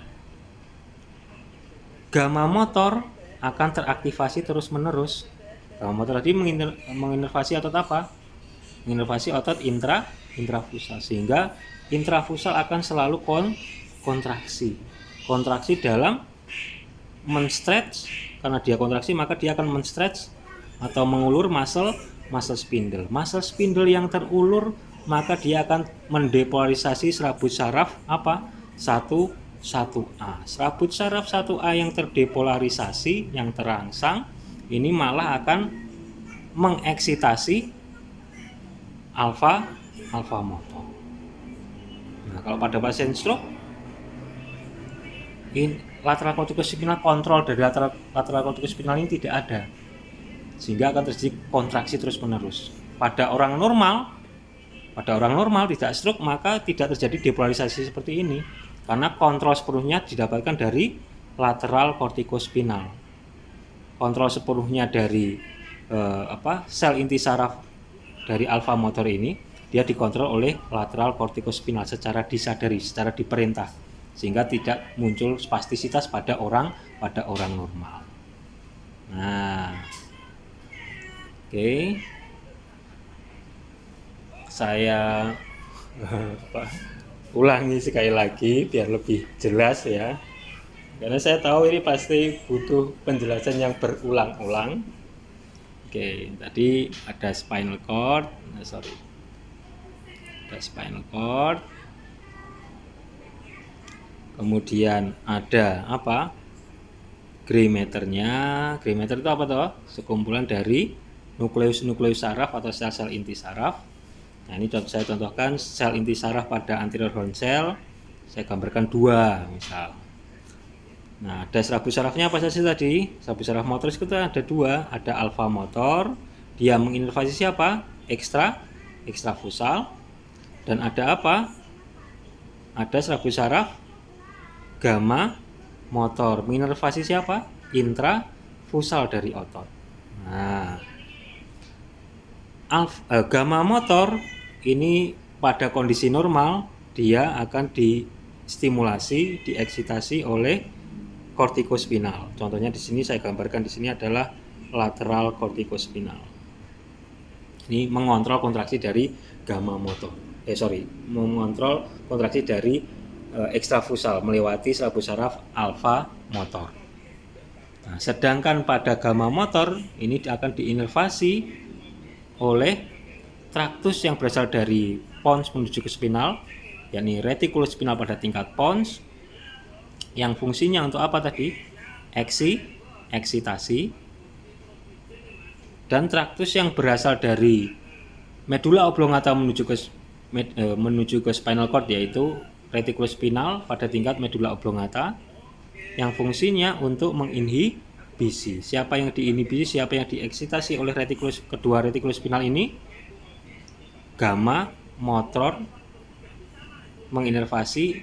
gamma motor akan teraktivasi terus-menerus. Gamma motor tadi menginervasi otot apa? Menginervasi otot intrafusal, sehingga intrafusal akan selalu kontraksi dalam men-stretch. Karena dia kontraksi, maka dia akan men-stretch atau mengulur muscle spindle. Muscle spindle yang terulur, maka dia akan mendepolarisasi serabut saraf apa? 1A. Serabut saraf 1A yang terdepolarisasi, yang terangsang, ini malah akan mengeksitasi alfa motor. Nah, kalau pada pasien stroke, lateral kortikospinal, kontrol dari lateral kortikospinal ini tidak ada, sehingga akan terjadi kontraksi terus-menerus. Pada orang normal tidak stroke, maka tidak terjadi depolarisasi seperti ini, karena kontrol sepenuhnya didapatkan dari lateral kortikospinal. Kontrol sepenuhnya dari sel inti saraf dari alfa motor ini, dia dikontrol oleh lateral kortikospinal secara disadari, secara diperintah, sehingga tidak muncul spastisitas pada orang normal. Nah, oke. Saya ulangi sekali lagi biar lebih jelas ya, karena saya tahu ini pasti butuh penjelasan yang berulang-ulang. Oke, tadi ada spinal cord, ada spinal cord, kemudian ada apa? Greymatternya. Greymatter itu apa toh? Sekumpulan dari nukleus saraf atau sel-sel inti saraf. Nah, ini saya contohkan sel inti saraf pada anterior horn cell. Saya gambarkan dua misal. Nah, ada serabut sarafnya apa saja tadi? Serabut saraf motoris itu ada dua. Ada alfa motor, dia menginervasi siapa? Ekstrafusal. Dan ada apa? Ada serabut saraf gamma motor, menginervasi siapa? Intrafusal dari otot. Nah, gamma motor ini pada kondisi normal dia akan distimulasi, dieksitasi oleh kortikospinal. Contohnya di sini saya gambarkan, di sini adalah lateral kortikospinal. Ini mengontrol kontraksi dari gamma motor. Mengontrol kontraksi dari ekstrafusal melewati serabut saraf alfa motor. Nah, sedangkan pada gamma motor ini akan diinervasi oleh traktus yang berasal dari pons menuju ke spinal, yakni retikulospinal pada tingkat pons, yang fungsinya untuk apa tadi? Eksitasi. Dan traktus yang berasal dari medula oblongata menuju ke spinal cord, yaitu retikulospinal pada tingkat medula oblongata, yang fungsinya untuk menginhibisi. Siapa yang diinhibisi, siapa yang dieksitasi oleh kedua retikulospinal ini? Gamma motor menginervasi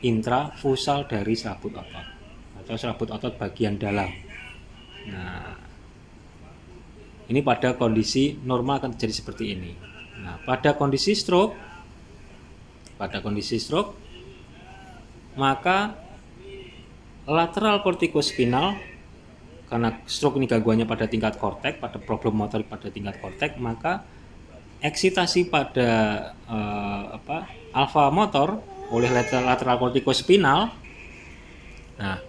intrafusal dari serabut otot atau serabut otot bagian dalam. Nah, Ini pada kondisi normal akan terjadi seperti ini. Nah, pada kondisi stroke, maka lateral kortikospinal, karena stroke ini gangguannya pada tingkat korteks, pada problem motorik pada tingkat korteks, maka eksitasi pada alfa motor oleh lateral kortikospinal. Nah,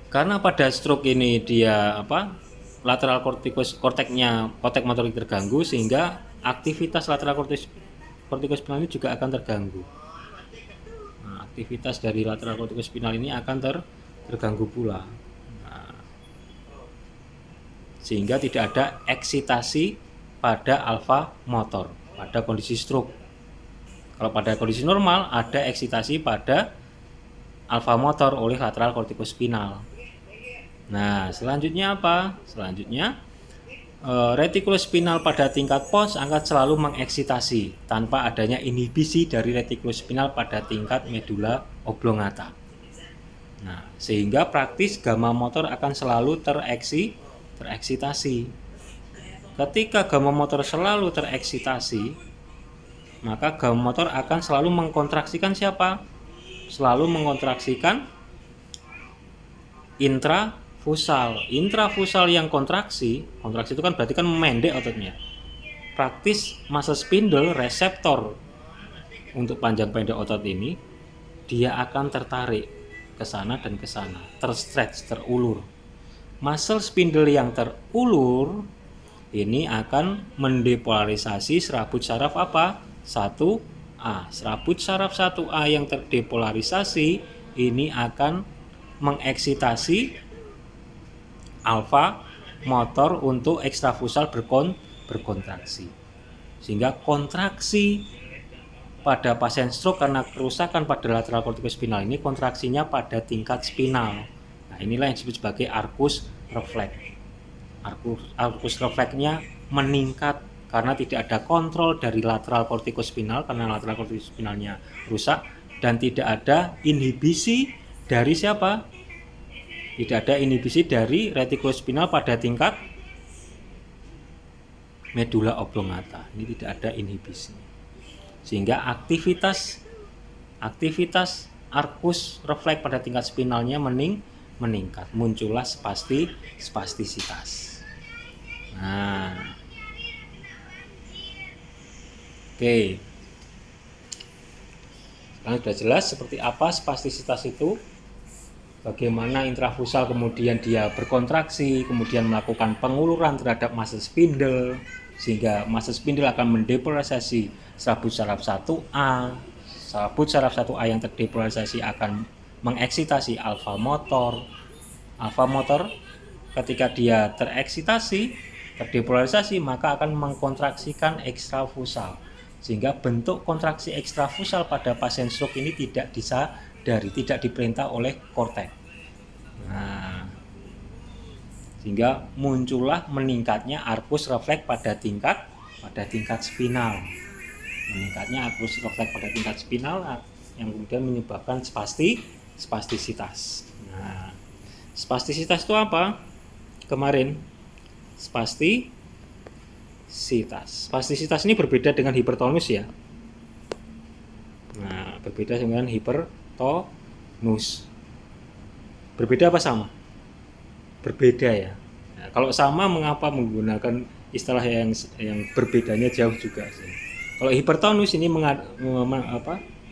karena pada stroke ini dia lateral korteknya motorik terganggu, sehingga aktivitas lateral kortikospinal ini juga akan terganggu. Nah, aktivitas dari lateral kortikospinal ini akan terganggu pula. Nah, sehingga tidak ada eksitasi pada alfa motor pada kondisi stroke. Kalau pada kondisi normal ada eksitasi pada alfa motor oleh lateral kortikospinal. Nah, selanjutnya apa? Selanjutnya retikulospinal pada tingkat pons akan selalu mengeksitasi tanpa adanya inhibisi dari retikulospinal pada tingkat medula oblongata. Nah, sehingga praktis gamma motor akan selalu tereksitasi. Ketika gamma motor selalu tereksitasi, maka gamma motor akan selalu mengkontraksikan siapa? Selalu mengkontraksikan intrafusal. Intrafusal yang kontraksi itu kan berarti kan memendek ototnya. Praktis muscle spindle reseptor untuk panjang pendek otot ini, dia akan tertarik ke sana dan ke sana, terstretch, terulur. Muscle spindle yang terulur ini akan mendepolarisasi serabut saraf apa? 1A. Serabut saraf 1A yang terdepolarisasi ini akan mengeksitasi alfa motor untuk ekstrafusal berkontraksi. Sehingga kontraksi pada pasien stroke karena kerusakan pada lateral kortikospinal ini kontraksinya pada tingkat spinal. Nah, inilah yang disebut sebagai arcus reflex. Arcus refleksnya meningkat karena tidak ada kontrol dari lateral kortikospinal, karena lateral kortikospinalnya rusak, dan tidak ada inhibisi dari siapa? Tidak ada inhibisi dari retikulospinal pada tingkat medula oblongata. Ini tidak ada inhibisi. Sehingga aktivitas arcus refleks pada tingkat spinalnya meningkat. Muncullah spastisitas. Nah, oke. Sekarang sudah jelas seperti apa spastisitas itu, bagaimana intrafusal kemudian dia berkontraksi, kemudian melakukan penguluran terhadap muscle spindle, sehingga muscle spindle akan mendepolarisasi serabut saraf 1A. Serabut saraf 1A yang terdepolarisasi akan mengeksitasi alfa motor. Alfa motor ketika dia terdepolarisasi, maka akan mengkontraksikan ekstrafusal, sehingga bentuk kontraksi ekstrafusal pada pasien stroke ini tidak disadari, tidak diperintah oleh korteks. Nah, sehingga muncullah meningkatnya arcus refleks pada tingkat spinal. Meningkatnya arcus refleks pada tingkat spinal yang kemudian menyebabkan spastisitas. Nah, spastisitas itu apa? Kemarin spastisitas ini berbeda dengan hipertonus ya. Nah, berbeda dengan hipertonus. Berbeda apa sama? Berbeda ya. Nah, kalau sama mengapa menggunakan istilah yang berbedanya jauh juga sih. Kalau hipertonus ini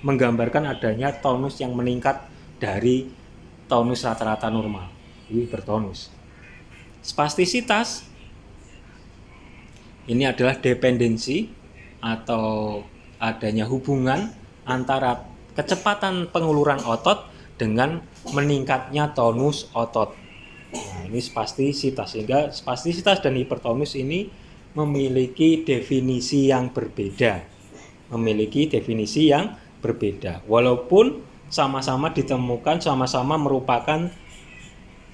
menggambarkan adanya tonus yang meningkat dari tonus rata-rata normal. Ini hipertonus. Spastisitas ini adalah dependensi atau adanya hubungan antara kecepatan penguluran otot dengan meningkatnya tonus otot. Nah, ini spastisitas. Sehingga spastisitas dan hipertonus ini memiliki definisi yang berbeda. Walaupun sama-sama ditemukan, sama-sama merupakan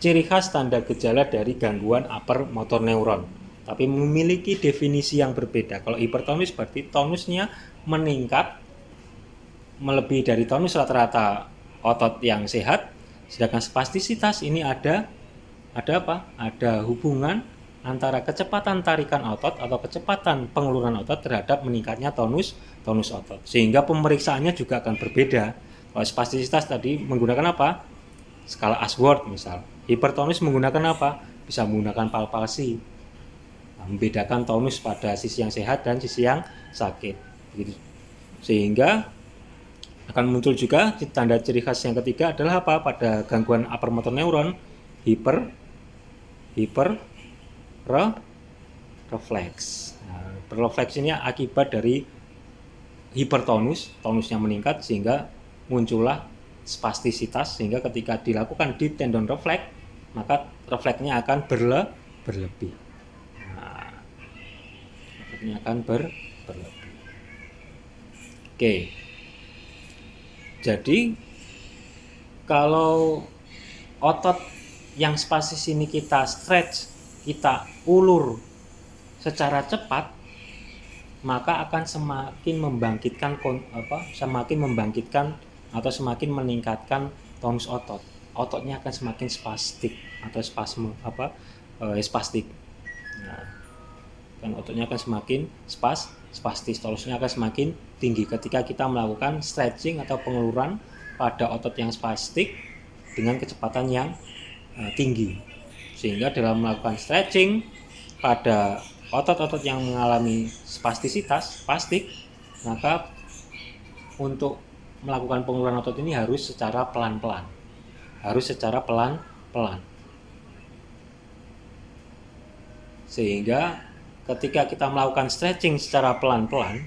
ciri khas tanda gejala dari gangguan upper motor neuron, tapi memiliki definisi yang berbeda. Kalau hipertonus berarti tonusnya meningkat melebihi dari tonus rata-rata otot yang sehat, sedangkan spastisitas ini ada apa? Ada hubungan antara kecepatan tarikan otot atau kecepatan penguluran otot terhadap meningkatnya tonus otot. Sehingga pemeriksaannya juga akan berbeda. Kalau spastisitas tadi menggunakan apa? Skala Ashworth misal. Hipertonus menggunakan apa? Bisa menggunakan palpasi. Membedakan tonus pada sisi yang sehat dan sisi yang sakit. Begitu. Sehingga akan muncul juga tanda ciri khas yang ketiga adalah apa? Pada gangguan upper motor neuron, refleks. Refleks ini akibat dari tonusnya meningkat sehingga muncullah spastisitas, sehingga ketika dilakukan di tendon refleks maka refleksnya akan berlebih. Refleksnya akan berlebih. Oke. Jadi kalau otot yang spastis ini kita stretch, kita ulur secara cepat, maka akan semakin membangkitkan atau semakin meningkatkan tonus otot. Ototnya akan semakin spastik atau spastik. Nah, kan ototnya akan semakin spastis, tonusnya akan semakin tinggi ketika kita melakukan stretching atau penguluran pada otot yang spastik dengan kecepatan yang tinggi. Sehingga dalam melakukan stretching pada otot-otot yang mengalami spastik, maka untuk melakukan penguluran otot ini harus secara pelan-pelan. Sehingga ketika kita melakukan stretching secara pelan-pelan,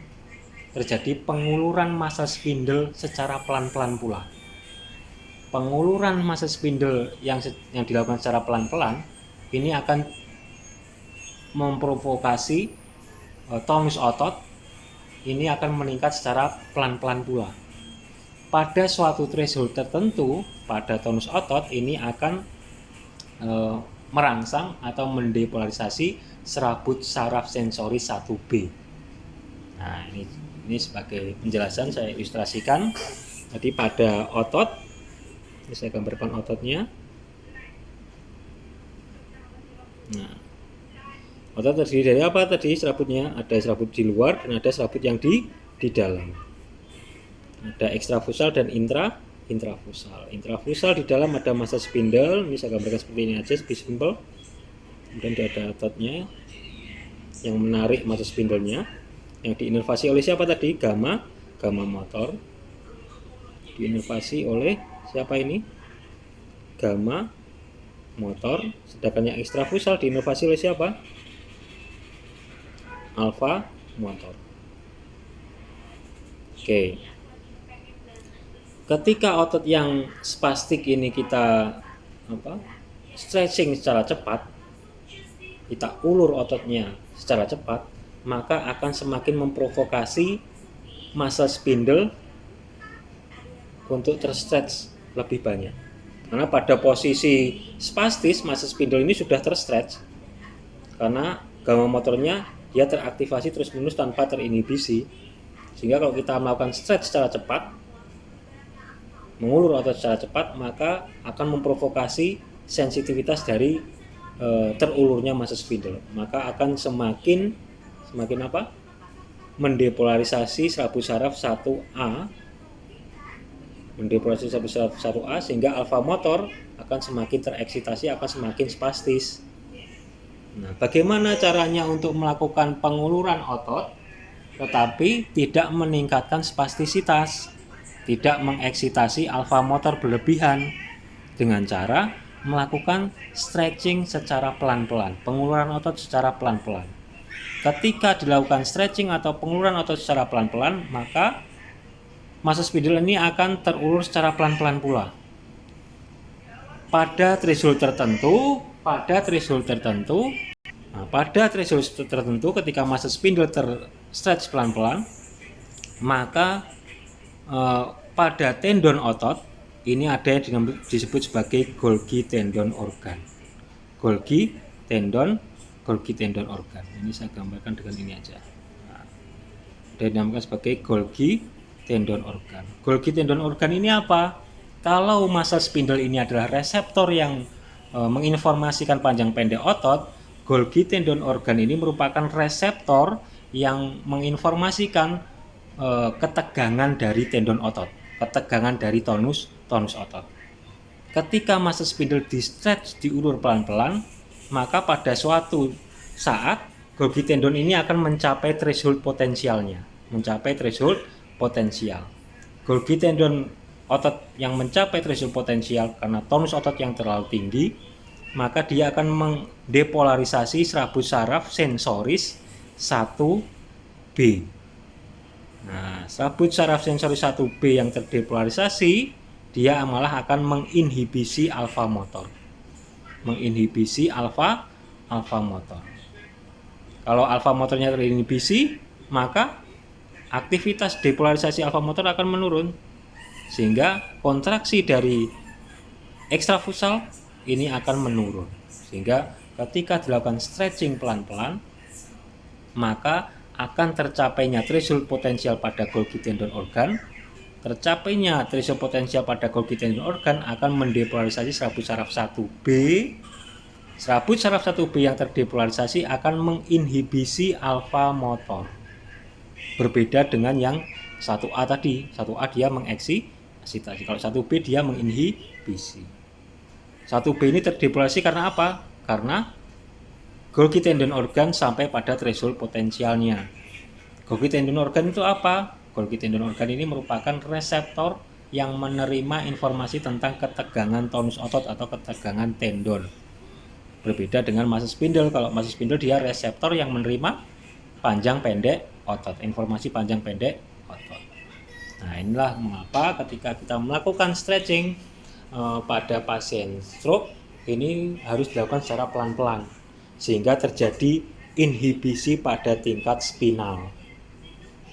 terjadi penguluran massa spindle secara pelan-pelan pula. Penguluran massa spindle yang dilakukan secara pelan-pelan ini akan memprovokasi tonus otot ini akan meningkat secara pelan-pelan pula. Pada suatu threshold tertentu pada tonus otot ini akan merangsang atau mendepolarisasi serabut saraf sensori 1B. Nah, ini sebagai penjelasan saya ilustrasikan. Jadi pada otot, ini saya gambarkan ototnya. Nah, otot terdiri dari apa tadi serabutnya? Ada serabut di luar dan ada serabut yang di dalam. Ada ekstrafusal dan intrafusal. Intrafusal di dalam ada massa spindle, ini saya gambarkan seperti ini aja, lebih simple. Kemudian ada ototnya yang menarik massa spindle-nya, yang diinervasi oleh siapa tadi? Gamma motor. Diinervasi oleh siapa ini? Gamma motor. Sedangkan yang ekstrafusal diinervasi oleh siapa? Alfa motor. Oke. Ketika otot yang spastik ini kita stretching secara cepat, kita ulur ototnya secara cepat, maka akan semakin memprovokasi massa spindle untuk terstretch lebih banyak. Karena pada posisi spastis massa spindle ini sudah terstretch karena gamma motornya dia teraktivasi terus-menerus tanpa terinhibisi. Sehingga kalau kita melakukan stretch secara cepat, mengulur otot secara cepat, maka akan memprovokasi sensitivitas dari terulurnya massa spindle. Maka akan semakin mendepolarisasi serabut saraf 1A. Mendepolarisasi serabut saraf 1A sehingga alfa motor akan semakin tereksitasi, akan semakin spastis. Nah, bagaimana caranya untuk melakukan penguluran otot tetapi tidak meningkatkan spastisitas, tidak mengeksitasi alfa motor berlebihan? Dengan cara melakukan stretching secara pelan-pelan, penguluran otot secara pelan-pelan. Ketika dilakukan stretching atau penguluran otot secara pelan-pelan, maka massa spindle ini akan terulur secara pelan-pelan pula. Pada threshold tertentu, ketika massa spindle terstretch pelan-pelan, maka pada tendon otot ini ada yang disebut sebagai Golgi tendon organ. Golgi tendon organ. Ini saya gambarkan dengan ini aja. Nah, dinamakan sebagai Golgi tendon organ. Golgi tendon organ ini apa? Kalau massa spindle ini adalah reseptor yang menginformasikan panjang pendek otot, Golgi tendon organ ini merupakan reseptor yang menginformasikan ketegangan dari tendon otot, ketegangan dari tonus otot. Ketika muscle spindle di stretch, diulur pelan-pelan, maka pada suatu saat Golgi tendon ini akan mencapai threshold potensialnya, Golgi tendon otot yang mencapai threshold potensial karena tonus otot yang terlalu tinggi, maka dia akan mendepolarisasi serabut saraf sensoris 1B. Nah, serabut saraf sensoris 1B yang terdepolarisasi, dia malah akan menginhibisi alfa motor. Kalau alfa motornya terinhibisi, maka aktivitas depolarisasi alfa motor akan menurun, sehingga kontraksi dari ekstrafusal ini akan menurun. Sehingga ketika dilakukan stretching pelan-pelan, maka akan tercapainya threshold potensial pada Golgi tendon organ. Tercapainya threshold potensial pada Golgi tendon organ akan mendepolarisasi serabut saraf 1B. Serabut saraf 1B yang terdepolarisasi akan menginhibisi alfa motor. Berbeda dengan yang 1A tadi. 1A dia mengeksitasi. Kalau 1B dia menginhibisi. 1B ini terdepolarisasi karena apa? Karena Golgi tendon organ sampai pada threshold potensialnya. Golgi tendon organ itu apa? Golgi tendon organ ini merupakan reseptor yang menerima informasi tentang ketegangan tonus otot atau ketegangan tendon. Berbeda dengan muscle spindle. Kalau muscle spindle dia reseptor yang menerima panjang pendek otot, informasi panjang pendek otot. Nah, inilah mengapa ketika kita melakukan stretching pada pasien stroke ini harus dilakukan secara pelan-pelan sehingga terjadi inhibisi pada tingkat spinal.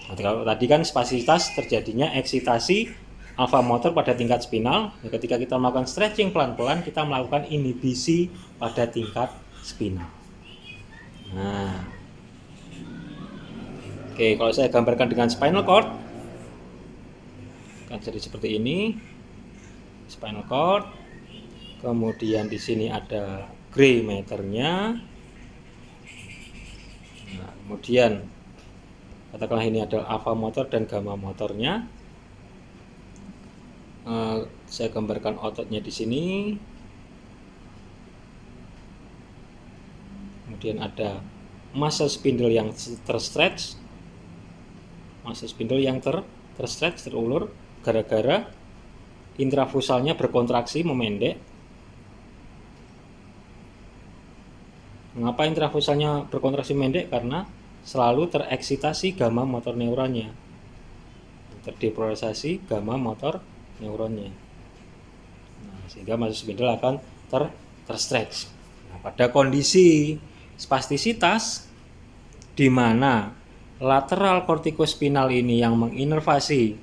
Nah, kalau tadi kan spasitas terjadinya eksitasi alfa motor pada tingkat spinal. Nah, ketika kita melakukan stretching pelan-pelan, kita melakukan inhibisi pada tingkat spinal. Nah, oke, kalau saya gambarkan dengan spinal cord, akan jadi seperti ini. Spinal cord. Kemudian di sini ada gray matternya. Nah, kemudian katakanlah ini adalah alfa motor dan gamma motornya. Saya gambarkan ototnya di sini. Kemudian ada muscle spindle yang terstretch, terulur gara-gara intrafusalnya berkontraksi memendek. Mengapa intrafusalnya berkontraksi memendek? Karena selalu tereksitasi gamma motor neuronnya, terdepolarisasi gamma motor neuronnya. Nah, sehingga muscle spindle akan terstretch. Nah, pada kondisi spastisitas di mana lateral kortikospinal ini yang menginervasi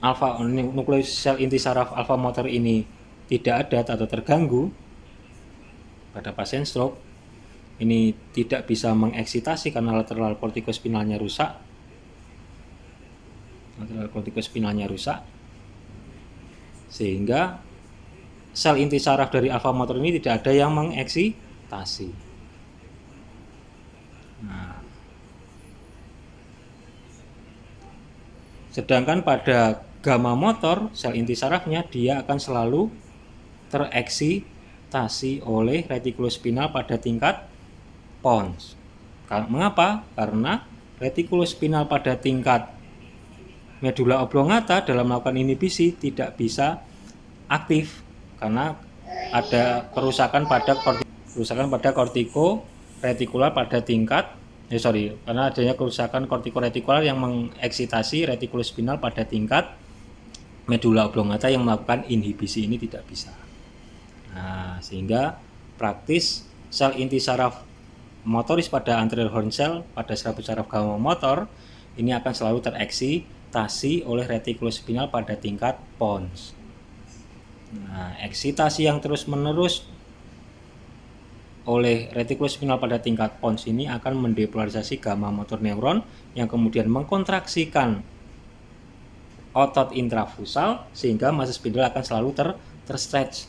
alfa nukleus sel inti saraf alfa motor ini tidak ada atau terganggu pada pasien stroke, ini tidak bisa mengeksitasi karena lateral kortikospinalnya rusak. Sehingga sel inti saraf dari alfa motor ini tidak ada yang mengeksitasi. Nah, sedangkan pada gamma motor, sel inti sarafnya dia akan selalu tereksitasi oleh retikulospinal pada tingkat pons. Mengapa? Karena retikulospinal pada tingkat medula oblongata dalam melakukan inhibisi tidak bisa aktif karena ada kerusakan pada kortiko retikular pada tingkat karena adanya kerusakan kortikoretikular yang mengeksitasi retikulospinal pada tingkat medula oblongata yang melakukan inhibisi ini tidak bisa. Nah, sehingga praktis sel inti saraf motoris pada anterior horn cell pada serabut saraf gamma motor ini akan selalu tereksitasi oleh retikulospinal pada tingkat pons. Nah, eksitasi yang terus-menerus oleh retikulospinal pada tingkat pons ini akan mendepolarisasi gamma motor neuron yang kemudian mengkontraksikan otot intrafusal sehingga muscle spindle akan selalu terstretch.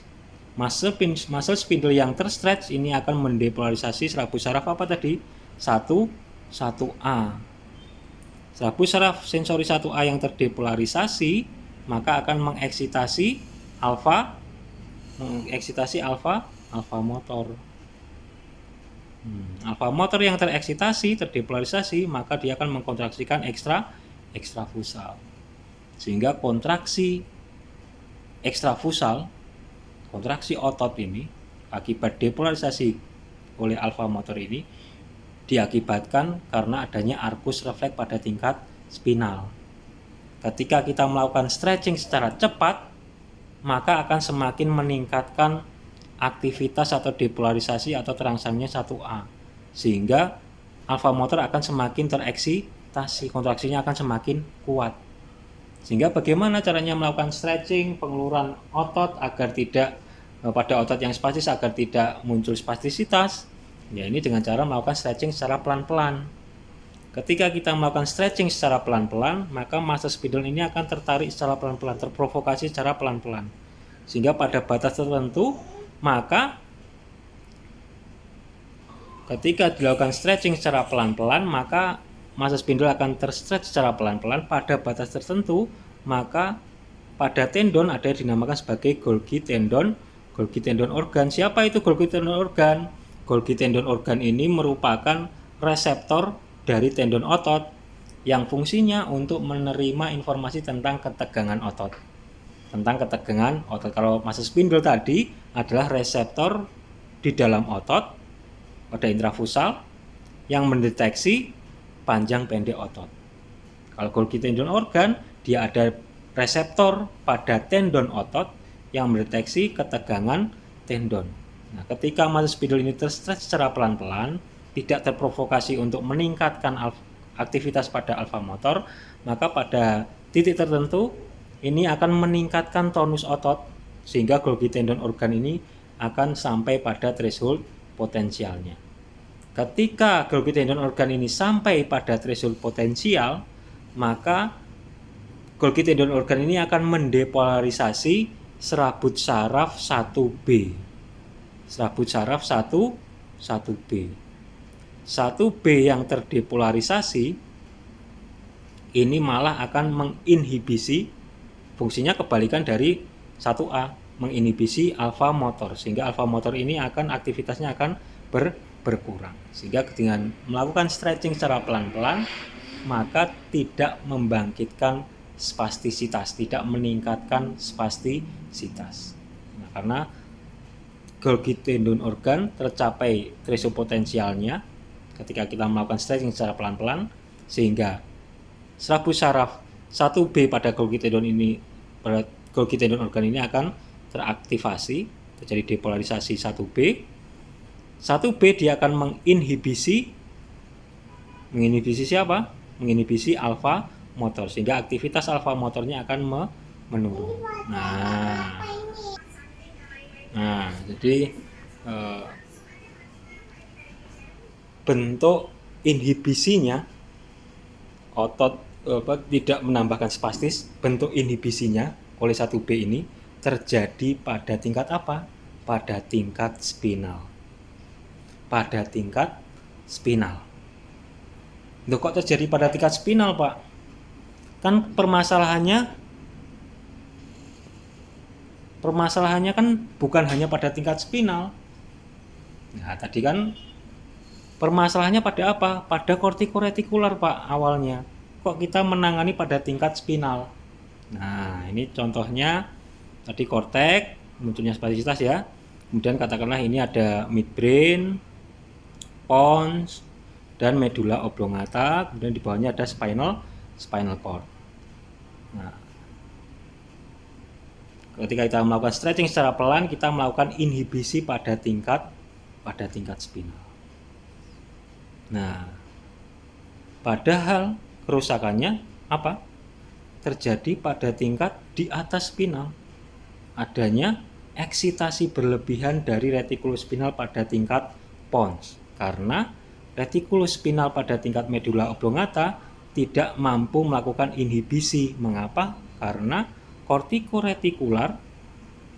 Muscle spindle yang terstretch ini akan mendepolarisasi serabut saraf apa tadi? 1A. Serabut saraf sensori 1A yang terdepolarisasi maka akan mengeksitasi alfa motor. Alfa motor yang tereksitasi, terdepolarisasi, maka dia akan mengkontraksikan ekstrafusal. Sehingga kontraksi ekstrafusal, kontraksi otot ini akibat depolarisasi oleh alfa motor ini diakibatkan karena adanya arkus refleks pada tingkat spinal. Ketika kita melakukan stretching secara cepat, maka akan semakin meningkatkan aktivitas atau depolarisasi atau terangsangnya 1A, sehingga alfa motor akan semakin tereksitasi, kontraksinya akan semakin kuat. Sehingga bagaimana caranya melakukan stretching, pengeluaran otot agar tidak pada otot yang spastis agar tidak muncul spastisitas? Ya, ini dengan cara melakukan stretching secara pelan-pelan. Ketika kita melakukan stretching secara pelan-pelan, maka muscle spindle ini akan tertarik secara pelan-pelan, terprovokasi secara pelan-pelan. Sehingga pada batas tertentu, maka ketika dilakukan stretching secara pelan-pelan, maka muscle spindle akan terstretch secara pelan-pelan pada batas tertentu, maka pada tendon ada yang dinamakan sebagai Golgi tendon organ. Siapa itu Golgi tendon organ? Golgi tendon organ ini merupakan reseptor dari tendon otot yang fungsinya untuk menerima informasi tentang ketegangan otot. Kalau muscle spindle tadi adalah reseptor di dalam otot pada intrafusal yang mendeteksi panjang pendek otot. Kalau Golgi tendon organ, dia ada reseptor pada tendon otot yang mendeteksi ketegangan tendon. Nah, ketika muscle spindle ini terstretch secara pelan-pelan, tidak terprovokasi untuk meningkatkan aktivitas pada alfa motor, maka pada titik tertentu ini akan meningkatkan tonus otot, sehingga Golgi tendon organ ini akan sampai pada threshold potensialnya. Ketika Golgi tendon organ ini sampai pada threshold potensial, maka Golgi tendon organ ini akan mendepolarisasi serabut saraf 1B. Serabut saraf 1B. 1B yang terdepolarisasi ini malah akan menginhibisi, fungsinya kebalikan dari 1A, menginhibisi alfa motor, sehingga alfa motor ini akan aktivitasnya akan berkurang. Sehingga dengan melakukan stretching secara pelan-pelan, maka tidak membangkitkan spastisitas, tidak meningkatkan spastisitas. Nah, karena Golgi tendon organ tercapai threshold potensialnya ketika kita melakukan stretching secara pelan-pelan, sehingga serabut saraf 1B pada Golgi tendon organ ini akan teraktivasi, terjadi depolarisasi 1B. 1B dia akan menginhibisi siapa? Menginhibisi alfa motor, sehingga aktivitas alfa motornya akan menurun. Nah, jadi bentuk inhibisinya otot tidak menambahkan spastis, bentuk inhibisinya oleh 1B ini terjadi pada tingkat apa? Pada tingkat spinal. Loh, kok terjadi pada tingkat spinal, Pak? Kan permasalahannya kan bukan hanya pada tingkat spinal. Nah, tadi kan permasalahannya pada apa? Pada kortikoretikular, Pak, awalnya. Kok kita menangani pada tingkat spinal? Nah, ini contohnya tadi korteks, munculnya spastisitas ya. Kemudian katakanlah ini ada midbrain, pons, dan medula oblongata, kemudian di bawahnya ada spinal cord. Nah, ketika kita melakukan stretching secara pelan, kita melakukan inhibisi pada tingkat spinal. Nah, padahal kerusakannya apa? Terjadi pada tingkat di atas spinal. Adanya eksitasi berlebihan dari retikulus spinal pada tingkat pons, karena retikulus spinal pada tingkat medula oblongata tidak mampu melakukan inhibisi. Mengapa? Karena kortikoretikular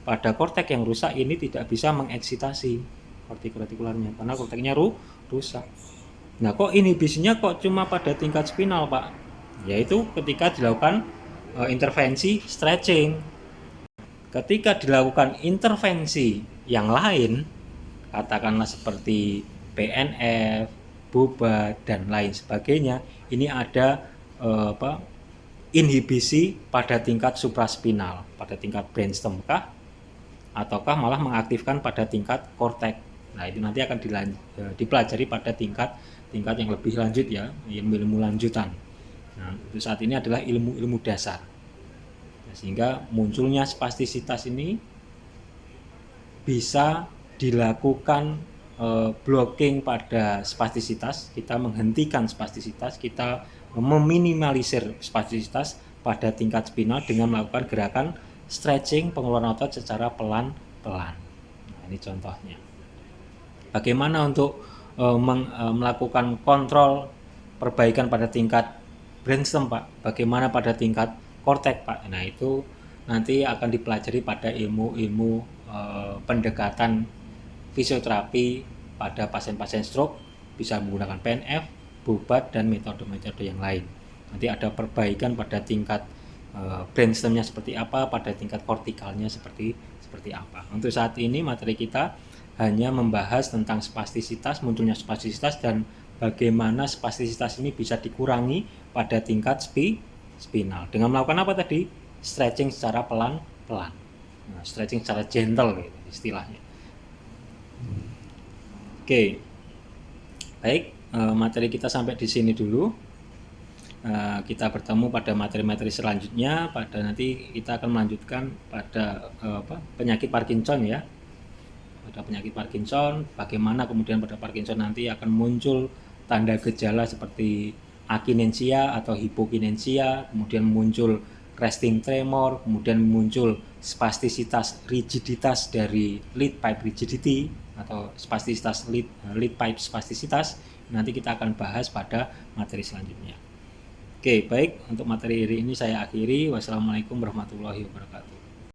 pada korteks yang rusak ini tidak bisa mengeksitasi kortikularnya karena korteksnya rusak. Nah, kok inhibisinya kok cuma pada tingkat spinal, Pak? Yaitu ketika dilakukan intervensi stretching. Ketika dilakukan intervensi yang lain, katakanlah seperti PNF, boba dan lain sebagainya, ini ada inhibisi pada tingkat supraspinal, pada tingkat brainstem kah, ataukah malah mengaktifkan pada tingkat korteks. Nah, itu nanti akan dipelajari pada tingkat yang lebih lanjut ya, ilmu lanjutan. Nah, untuk saat ini adalah ilmu dasar. Nah, sehingga munculnya spastisitas ini bisa dilakukan blocking pada spastisitas, kita menghentikan spastisitas, kita meminimalisir spastisitas pada tingkat spinal dengan melakukan gerakan stretching pengeluaran otot secara pelan-pelan. Nah, ini contohnya. Bagaimana untuk melakukan kontrol perbaikan pada tingkat brainstem, Pak? Bagaimana pada tingkat korteks, Pak? Nah, itu nanti akan dipelajari pada ilmu pendekatan fisioterapi pada pasien-pasien stroke, bisa menggunakan PNF, bobat dan metode-metode yang lain. Nanti ada perbaikan pada tingkat brainstemnya seperti apa, pada tingkat kortikalnya seperti apa. Untuk saat ini materi kita hanya membahas tentang spastisitas, munculnya spastisitas dan bagaimana spastisitas ini bisa dikurangi pada tingkat spinal dengan melakukan apa tadi? Stretching secara pelan-pelan. Nah, stretching secara gentle gitu istilahnya. Oke. Baik, materi kita sampai di sini dulu. Kita bertemu pada materi-materi selanjutnya. Pada nanti kita akan melanjutkan pada penyakit Parkinson ya. Pada penyakit Parkinson, bagaimana kemudian pada Parkinson nanti akan muncul tanda gejala seperti akinensia atau hipokinensia, kemudian muncul resting tremor, kemudian muncul spastisitas rigiditas dari lead pipe rigidity atau spastisitas lead pipe spastisitas. Nanti kita akan bahas pada materi selanjutnya. Oke, baik, untuk materi hari ini saya akhiri. Wassalamualaikum warahmatullahi wabarakatuh.